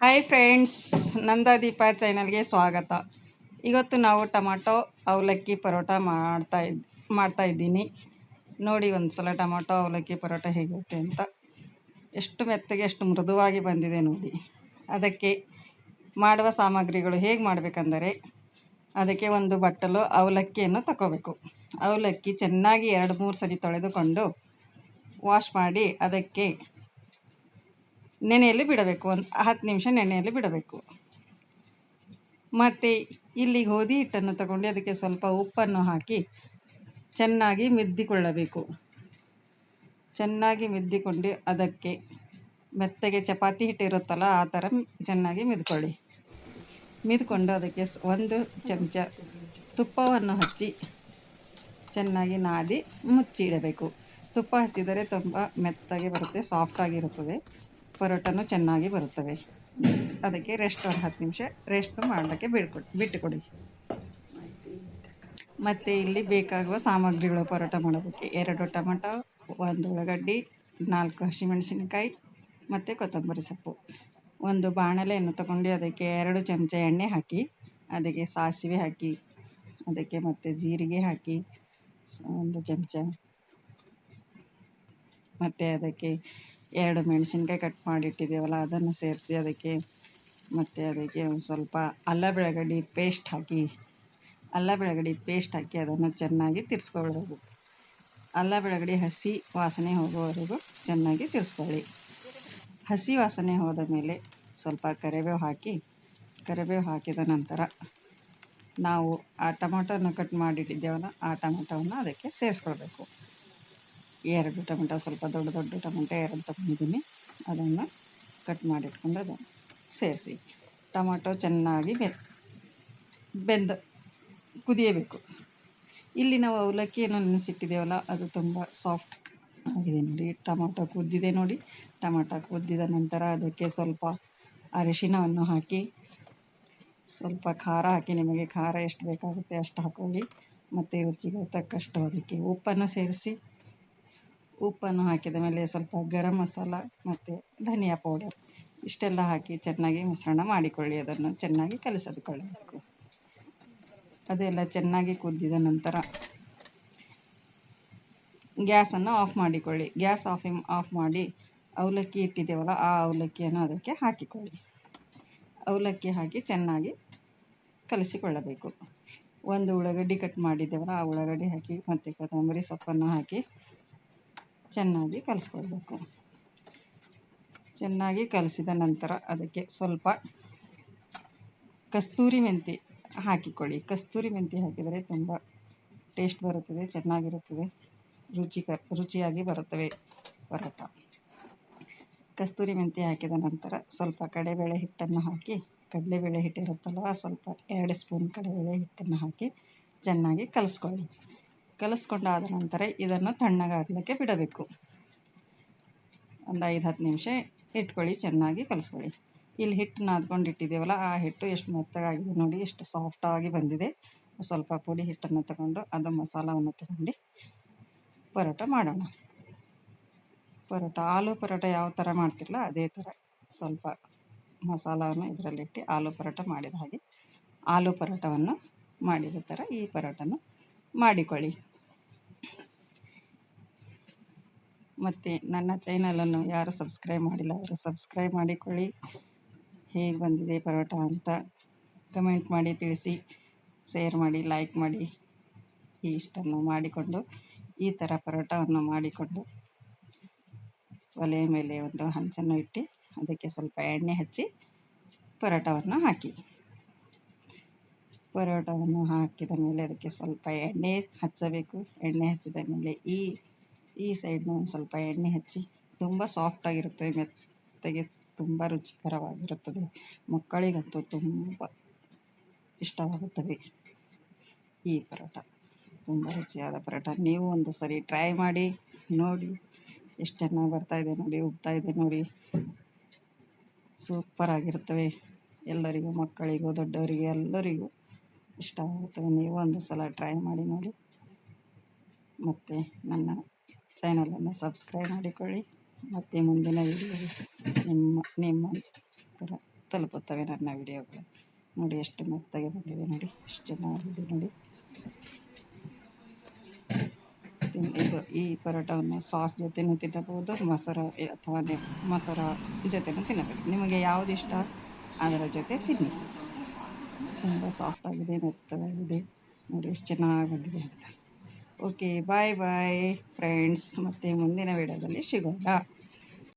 Hi friends, ನಂದಾದೀಪ ಚಾನಲ್ಗೆ ಸ್ವಾಗತ. ಇವತ್ತು ನಾವು ಟೊಮಾಟೊ ಅವಲಕ್ಕಿ ಪರೋಟ ಮಾಡ್ತಾ ಇದ್ದೀನಿ. ನೋಡಿ ಒಂದು ಸಲ ಟೊಮಾಟೊ ಅವಲಕ್ಕಿ ಪರೋಟ ಹೇಗಿರುತ್ತೆ ಅಂತ. ಎಷ್ಟು ಮೆತ್ತಗೆ ಎಷ್ಟು ಮೃದುವಾಗಿ ಬಂದಿದೆ ನೋಡಿ. ಅದಕ್ಕೆ ಮಾಡುವ ಸಾಮಗ್ರಿಗಳು ಹೇಗೆ ಮಾಡಬೇಕಂದರೆ, ಅದಕ್ಕೆ ಒಂದು ಬಟ್ಟಲು ಅವಲಕ್ಕಿಯನ್ನು ತಗೋಬೇಕು. ಅವಲಕ್ಕಿ ಚೆನ್ನಾಗಿ 2-3 ಸರಿ ತೊಳೆದುಕೊಂಡು ವಾಶ್ ಮಾಡಿ ಅದಕ್ಕೆ ನೆನೆಯಲ್ಲಿ ಬಿಡಬೇಕು. ಒಂದು 10 ನಿಮಿಷ ನೆನೆಯಲ್ಲಿ ಬಿಡಬೇಕು. ಮತ್ತು ಇಲ್ಲಿ ಗೋಧಿ ಹಿಟ್ಟನ್ನು ತಗೊಂಡು ಅದಕ್ಕೆ ಸ್ವಲ್ಪ ಉಪ್ಪನ್ನು ಹಾಕಿ ಚೆನ್ನಾಗಿ ಮಿದ್ದಿಕೊಳ್ಳಬೇಕು. ಚೆನ್ನಾಗಿ ಮಿದ್ದಿಕೊಂಡು ಅದಕ್ಕೆ ಮೆತ್ತಗೆ ಚಪಾತಿ ಹಿಟ್ಟು ಇರುತ್ತಲ್ಲ ಆ ಥರ ಚೆನ್ನಾಗಿ ಮಿದ್ಕೊಂಡು ಅದಕ್ಕೆ 1 ಚಮಚ ತುಪ್ಪವನ್ನು ಹಚ್ಚಿ ಚೆನ್ನಾಗಿ ನಾದಿ ಮುಚ್ಚಿಡಬೇಕು. ತುಪ್ಪ ಹಚ್ಚಿದರೆ ತುಂಬ ಮೆತ್ತಗೆ ಬರುತ್ತೆ, ಸಾಫ್ಟಾಗಿರುತ್ತದೆ, ಪರೋಟನೂ ಚೆನ್ನಾಗಿ ಬರುತ್ತವೆ. ಅದಕ್ಕೆ ರೆಸ್ಟ್ ಒಂದು 10 ನಿಮಿಷ ರೆಸ್ಟ್ ಮಾಡಲಿಕ್ಕೆ ಬಿಟ್ಟುಕೊಡಿ. ಮತ್ತು ಇಲ್ಲಿ ಬೇಕಾಗುವ ಸಾಮಗ್ರಿಗಳು ಪರೋಟ ಮಾಡೋದಕ್ಕೆ 2 ಟೊಮೆಟೊ, 1 ಉಳ್ಳಾಗಡ್ಡಿ, 4 ಹಸಿಮೆಣಸಿನಕಾಯಿ ಮತ್ತು ಕೊತ್ತಂಬರಿ ಸೊಪ್ಪು. ಒಂದು ಬಾಣಲೆಯನ್ನು ತಗೊಂಡು ಅದಕ್ಕೆ 2 ಚಮಚ ಎಣ್ಣೆ ಹಾಕಿ ಅದಕ್ಕೆ ಸಾಸಿವೆ ಹಾಕಿ ಅದಕ್ಕೆ ಮತ್ತು ಜೀರಿಗೆ ಹಾಕಿ 1 ಚಮಚ, ಮತ್ತು ಅದಕ್ಕೆ 2 ಮೆಣಸಿನ್ಕಾಯಿ ಕಟ್ ಮಾಡಿಟ್ಟಿದ್ದೇವಲ್ಲ ಅದನ್ನು ಸೇರಿಸಿ ಅದಕ್ಕೆ ಒಂದು ಸ್ವಲ್ಪ ಅಲ್ಲ ಬೆಳಗಡ್ಡಿ ಪೇಸ್ಟ್ ಹಾಕಿ ಅದನ್ನು ಚೆನ್ನಾಗಿ ತಿರ್ಸ್ಕೊಳ್ಬೇಕು. ಅಲ್ಲ ಬೆಳಗಡ್ಡಿ ಹಸಿ ವಾಸನೆ ಹೋಗುವವರೆಗೂ ಚೆನ್ನಾಗಿ ತಿರ್ಸ್ಕೊಳ್ಳಿ. ಹಸಿ ವಾಸನೆ ಹೋದ ಮೇಲೆ ಸ್ವಲ್ಪ ಕರಿಬೇವು ಹಾಕಿದ ನಂತರ ನಾವು ಆ ಟೊಮೊಟೊನ ಕಟ್ ಮಾಡಿಟ್ಟಿದ್ದೇವಲ್ಲ ಆ ಟೊಮೊಟೊವನ್ನು ಅದಕ್ಕೆ ಸೇರಿಸ್ಕೊಳ್ಬೇಕು. 2 ಟೊಮೆಟೊ, ಸ್ವಲ್ಪ ದೊಡ್ಡ ಟೊಮೆಟೊ 2 ತಗೊಂಡಿದ್ದೀನಿ. ಅದನ್ನು ಕಟ್ ಮಾಡಿಟ್ಕೊಂಡು ಅದನ್ನು ಸೇರಿಸಿ ಟೊಮೊಟೊ ಚೆನ್ನಾಗಿ ಕುದಿಯಬೇಕು. ಇಲ್ಲಿ ನಾವು ಅವಲಕ್ಕಿಯನ್ನು ನೆನೆಸಿಟ್ಟಿದ್ದೇವಲ್ಲ ಅದು ತುಂಬ ಸಾಫ್ಟ್ ಆಗಿದೆ ನೋಡಿ. ಟೊಮೊಟೊ ಕುದ್ದಿದೆ ನೋಡಿ. ಟೊಮೊಟೊ ಕುದ್ದಿದ ನಂತರ ಅದಕ್ಕೆ ಸ್ವಲ್ಪ ಅರಿಶಿಣವನ್ನು ಹಾಕಿ, ಸ್ವಲ್ಪ ಖಾರ ಹಾಕಿ, ನಿಮಗೆ ಖಾರ ಎಷ್ಟು ಬೇಕಾಗುತ್ತೆ ಅಷ್ಟು ಹಾಕೊಳ್ಳಿ. ಮತ್ತು ರುಚಿಗೆ ತಕ್ಕಷ್ಟು ಅದಕ್ಕೆ ಉಪ್ಪನ್ನು ಸೇರಿಸಿ, ಉಪ್ಪನ್ನು ಹಾಕಿದ ಮೇಲೆ ಸ್ವಲ್ಪ ಗರಂ ಮಸಾಲ ಮತ್ತು ಧನಿಯಾ ಪೌಡರ್ ಇಷ್ಟೆಲ್ಲ ಹಾಕಿ ಚೆನ್ನಾಗಿ ಮಿಶ್ರಣ ಮಾಡಿಕೊಳ್ಳಿ. ಅದನ್ನು ಚೆನ್ನಾಗಿ ಕಲಸಿಕೊಳ್ಳಬೇಕು. ಅದೆಲ್ಲ ಚೆನ್ನಾಗಿ ಕುದ್ದಿದ ನಂತರ ಗ್ಯಾಸನ್ನು ಆಫ್ ಮಾಡಿಕೊಳ್ಳಿ. ಗ್ಯಾಸ್ ಆಫ್ ಮಾಡಿ ಅವಲಕ್ಕಿ ಇಟ್ಟಿದ್ದೇವಲ್ಲ ಆ ಅವಲಕ್ಕಿಯನ್ನು ಅದಕ್ಕೆ ಹಾಕಿಕೊಳ್ಳಿ. ಅವಲಕ್ಕಿ ಹಾಕಿ ಚೆನ್ನಾಗಿ ಕಲಸಿಕೊಳ್ಳಬೇಕು. 1 ಉಳ್ಳಾಗಡ್ಡಿ ಕಟ್ ಮಾಡಿದ್ದೇವಲ್ಲ ಆ ಉಳ್ಳಾಗಡ್ಡಿ ಹಾಕಿ ಮತ್ತು ಕೊತ್ತಂಬರಿ ಸೊಪ್ಪನ್ನು ಹಾಕಿ ಚೆನ್ನಾಗಿ ಕಲಿಸ್ಕೊಳ್ಬೇಕು. ಚೆನ್ನಾಗಿ ಕಲಸಿದ ನಂತರ ಅದಕ್ಕೆ ಸ್ವಲ್ಪ ಕಸ್ತೂರಿ ಮೆಂತಿ ಹಾಕಿಕೊಳ್ಳಿ. ಕಸ್ತೂರಿ ಮೆಂತಿ ಹಾಕಿದರೆ ತುಂಬ ಟೇಸ್ಟ್ ಬರುತ್ತದೆ, ಚೆನ್ನಾಗಿರುತ್ತದೆ, ರುಚಿಯಾಗಿ ಬರುತ್ತವೆ ಪರೋಟ. ಕಸ್ತೂರಿ ಮೆಂತಿ ಹಾಕಿದ ನಂತರ ಸ್ವಲ್ಪ ಕಡಲೆಬೇಳೆ ಹಿಟ್ಟನ್ನು ಹಾಕಿ, ಕಡಲೆಬೇಳೆ ಹಿಟ್ಟಿರುತ್ತಲ್ವ ಸ್ವಲ್ಪ 2 ಸ್ಪೂನ್ ಕಡಲೆಬೇಳೆ ಹಿಟ್ಟನ್ನು ಹಾಕಿ ಚೆನ್ನಾಗಿ ಕಲಿಸ್ಕೊಂಡಾದ ನಂತರ ಇದನ್ನು ತಣ್ಣಗಾಗಲಿಕ್ಕೆ ಬಿಡಬೇಕು. ಒಂದು 5-10 ನಿಮಿಷ ಇಟ್ಕೊಳ್ಳಿ, ಚೆನ್ನಾಗಿ ಕಲಿಸ್ಕೊಳ್ಳಿ. ಇಲ್ಲಿ ಹಿಟ್ಟು ನಾದ್ಕೊಂಡು ಇಟ್ಟಿದ್ದೇವಲ್ಲ ಆ ಹಿಟ್ಟು ಎಷ್ಟು ಮೆತ್ತಗಾಗಿದೆ ನೋಡಿ, ಎಷ್ಟು ಸಾಫ್ಟಾಗಿ ಬಂದಿದೆ. ಸ್ವಲ್ಪ ಪುಡಿ ಹಿಟ್ಟನ್ನು ತಗೊಂಡು ಅದು ಮಸಾಲವನ್ನು ತಗೊಂಡು ಪರೋಟ ಮಾಡೋಣ. ಆಲೂ ಪರೋಟ ಯಾವ ಥರ ಮಾಡ್ತಿರಲ್ಲ ಅದೇ ಥರ ಸ್ವಲ್ಪ ಮಸಾಲವನ್ನು ಇದರಲ್ಲಿಟ್ಟು ಆಲೂ ಪರೋಟ ಮಾಡಿದ ಹಾಗೆ ಆಲೂ ಪರೋಟವನ್ನು ಮಾಡಿದ ಥರ ಈ ಪರೋಟನ ಮಾಡಿಕೊಳ್ಳಿ. ಮತ್ತು ನನ್ನ ಚಾನಲನ್ನು ಯಾರು ಸಬ್ಸ್ಕ್ರೈಬ್ ಮಾಡಿಲ್ಲ ಅವರು ಸಬ್ಸ್ಕ್ರೈಬ್ ಮಾಡಿಕೊಳ್ಳಿ. ಹೇಗೆ ಬಂದಿದೆ ಪರೋಟ ಅಂತ ಕಮೆಂಟ್ ಮಾಡಿ ತಿಳಿಸಿ, ಶೇರ್ ಮಾಡಿ, ಲೈಕ್ ಮಾಡಿ. ಇಷ್ಟನ್ನು ಮಾಡಿಕೊಂಡು ಈ ಥರ ಪರೋಟವನ್ನು ಮಾಡಿಕೊಂಡು ಒಲೆಯ ಮೇಲೆ ಒಂದು ಹಂಚನ್ನು ಇಟ್ಟು ಅದಕ್ಕೆ ಸ್ವಲ್ಪ ಎಣ್ಣೆ ಹಚ್ಚಿ ಪರೋಟವನ್ನು ಹಾಕಿದ ಮೇಲೆ ಅದಕ್ಕೆ ಸ್ವಲ್ಪ ಎಣ್ಣೆ ಹಚ್ಚಬೇಕು. ಎಣ್ಣೆ ಹಚ್ಚಿದ ಮೇಲೆ ಈ ಸೈಡ್ನ ಒಂದು ಸ್ವಲ್ಪ ಎಣ್ಣೆ ಹಚ್ಚಿ, ತುಂಬ ಸಾಫ್ಟಾಗಿರುತ್ತದೆ, ಮೆತ್ತಗೆ ತುಂಬ ರುಚಿಕರವಾಗಿರುತ್ತದೆ. ಮಕ್ಕಳಿಗಂತೂ ತುಂಬ ಇಷ್ಟವಾಗುತ್ತದೆ ಈ ಪರೋಟ. ತುಂಬ ರುಚಿಯಾದ ಪರೋಟ. ನೀವು ಒಂದು ಸರಿ ಟ್ರೈ ಮಾಡಿ ನೋಡಿ. ಎಷ್ಟು ಚೆನ್ನಾಗಿ ಬರ್ತಾಯಿದೆ ನೋಡಿ, ಉಬ್ತಾಯಿದೆ ನೋಡಿ, ಸೂಪರಾಗಿರ್ತವೆ. ಎಲ್ಲರಿಗೂ, ಮಕ್ಕಳಿಗೂ ದೊಡ್ಡವರಿಗೆ ಎಲ್ಲರಿಗೂ ಇಷ್ಟವಾಗುತ್ತವೆ. ನೀವು ಒಂದು ಸಲ ಟ್ರೈ ಮಾಡಿ ನೋಡಿ. ಮತ್ತು ನನ್ನ ಚಾನಲನ್ನು ಸಬ್ಸ್ಕ್ರೈಬ್ ಮಾಡಿಕೊಳ್ಳಿ. ಮತ್ತು ಮುಂದಿನ ವಿಡಿಯೋ ನಿಮ್ಮ ಥರ ತಲುಪುತ್ತವೆ ನನ್ನ ವಿಡಿಯೋಗಳು. ನೋಡಿ ಎಷ್ಟು ಮೆತ್ತಗೆ ಬಂದಿದೆ, ನೋಡಿ ಎಷ್ಟು ಚೆನ್ನಾಗಿದೆ ನೋಡಿ. ಇದು ಈ ಪರೋಟವನ್ನು ಸಾಸ್ ಜೊತೆನೂ ತಿನ್ನಬಹುದು, ಮೊಸರು ಅಥವಾ ಮೊಸರು ಜೊತೆನೂ ತಿನ್ನಬೇಕು. ನಿಮಗೆ ಯಾವುದು ಇಷ್ಟ ಅದರ ಜೊತೆ ತಿನ್ನಿ. ತುಂಬ ಸಾಫ್ಟಾಗಿದೆ, ಮೆತ್ತಗಾಗಿದೆ, ನೋಡಿ ಎಷ್ಟು ಚೆನ್ನಾಗಿ ಬಂದಿದೆ ಅಂತ. ಓಕೆ, ಬಾಯ್ ಬಾಯ್ ಫ್ರೆಂಡ್ಸ್, ಮತ್ತು ಮುಂದಿನ ವಿಡಿಯೋದಲ್ಲಿ ಸಿಗೋಣ.